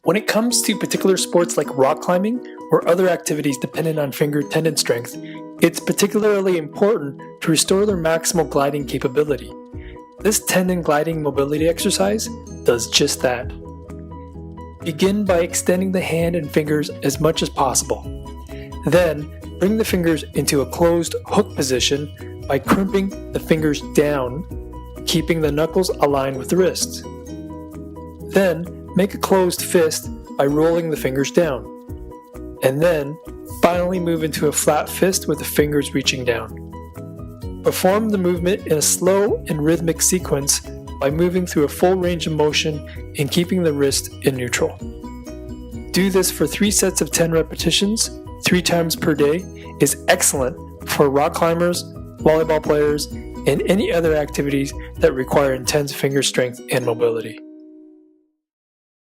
When it comes to particular sports like rock climbing or other activities dependent on finger tendon strength, it's particularly important to restore their maximal gliding capability. This tendon gliding mobility exercise does just that. Begin by extending the hand and fingers as much as possible. Then, bring the fingers into a closed hook position by crimping the fingers down, keeping the knuckles aligned with the wrists. Then, make a closed fist by rolling the fingers down. And then, finally move into a flat fist with the fingers reaching down. Perform the movement in a slow and rhythmic sequence by moving through a full range of motion and keeping the wrist in neutral. Do this for 3 sets of 10 repetitions, 3 times per day is excellent for rock climbers, volleyball players, and any other activities that require intense finger strength and mobility.